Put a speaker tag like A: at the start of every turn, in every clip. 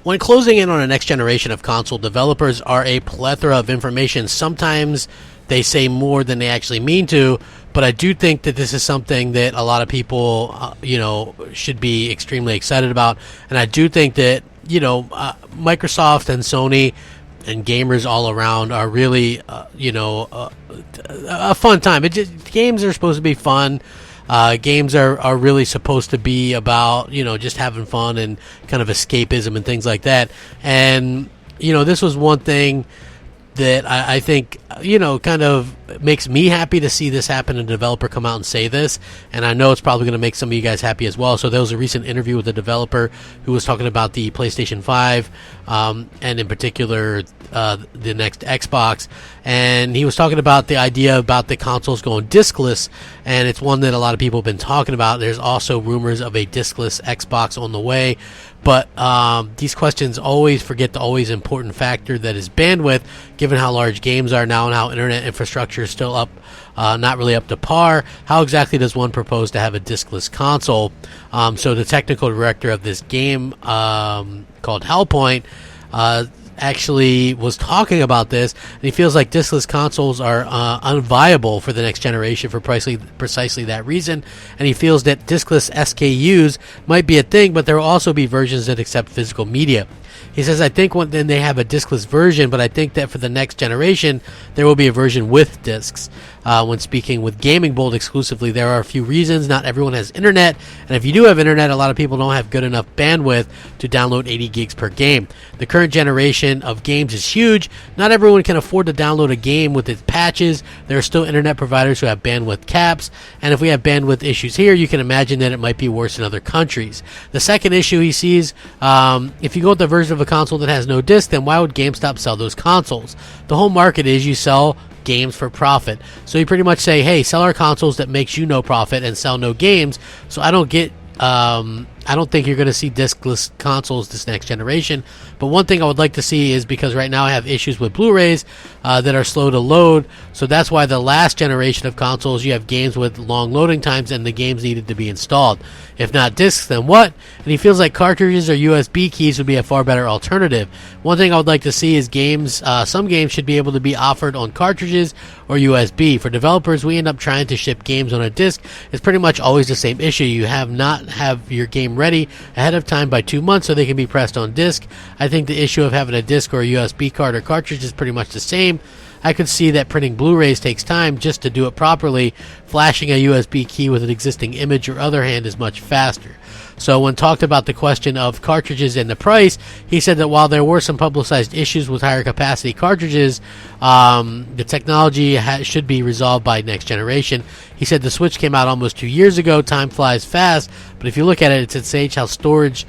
A: When closing in on a next generation of console, developers are a plethora of information. Sometimes they say more than they actually mean to, but I do think that this is something that a lot of people, should be extremely excited about. And I do think that, Microsoft and Sony and gamers all around are really, a fun time. Games are supposed to be fun. Games are really supposed to be about, just having fun and kind of escapism and things like that. And, this was one thing that I think, kind of makes me happy to see this happen and a developer come out and say this. And I know it's probably going to make some of you guys happy as well. So there was a recent interview with a developer who was talking about the PlayStation 5, and in particular, the next Xbox. And he was talking about the idea about the consoles going diskless. And it's one that a lot of people have been talking about. There's also rumors of a diskless Xbox on the way. But these questions always forget the always important factor that is bandwidth, given how large games are now and how internet infrastructure is still not really up to par. How exactly does one propose to have a diskless console? So the technical director of this game called Hellpoint actually was talking about this, and he feels like diskless consoles are unviable for the next generation for precisely that reason. And he feels that diskless SKUs might be a thing, but there will also be versions that accept physical media. He says, I think then they have a diskless version, but I think that for the next generation, there will be a version with discs. When speaking with Gaming Bold exclusively, there are a few reasons. Not everyone has internet, and if you do have internet, a lot of people don't have good enough bandwidth to download 80 gigs per game. The current generation of games is huge. Not everyone can afford to download a game with its patches. There are still internet providers who have bandwidth caps, and if we have bandwidth issues here, you can imagine that it might be worse in other countries. The second issue he sees, if you go with the version of a console that has no disc, then why would GameStop sell those consoles? The whole market is you sell games for profit. So you pretty much say, hey, sell our consoles that makes you no profit and sell no games. So I don't think you're going to see diskless consoles this next generation. But one thing I would like to see is, because right now I have issues with Blu-rays that are slow to load. So that's why the last generation of consoles, you have games with long loading times and the games needed to be installed. If not discs, then what? And he feels like cartridges or USB keys would be a far better alternative. One thing I would like to see is some games should be able to be offered on cartridges or USB. For developers, we end up trying to ship games on a disc. It's pretty much always the same issue. You not have your game ready ahead of time by 2 months so they can be pressed on disc. I think the issue of having a disc or a USB card or cartridge is pretty much the same. I could see that printing Blu-rays takes time just to do it properly. Flashing a USB key with an existing image or other hand is much faster. So when talked about the question of cartridges and the price, he said that while there were some publicized issues with higher capacity cartridges, the technology should be resolved by next generation. He said the Switch came out almost 2 years ago. Time flies fast, but if you look at it, it's insane how storage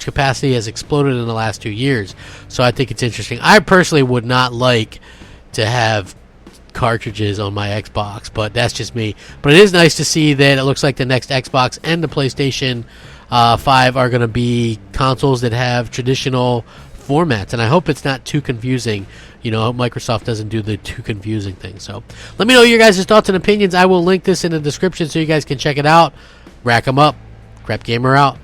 A: capacity has exploded in the last 2 years. So I think it's interesting. I personally would not like to have cartridges on my Xbox, but that's just me. But it is nice to see that it looks like the next Xbox and the PlayStation 5 are going to be consoles that have traditional formats, and I hope it's not too confusing. I hope Microsoft doesn't do the too confusing thing. So let me know your guys' thoughts and opinions. I will link this in the description so you guys can check it out. Rack 'em up. Crapgamer out.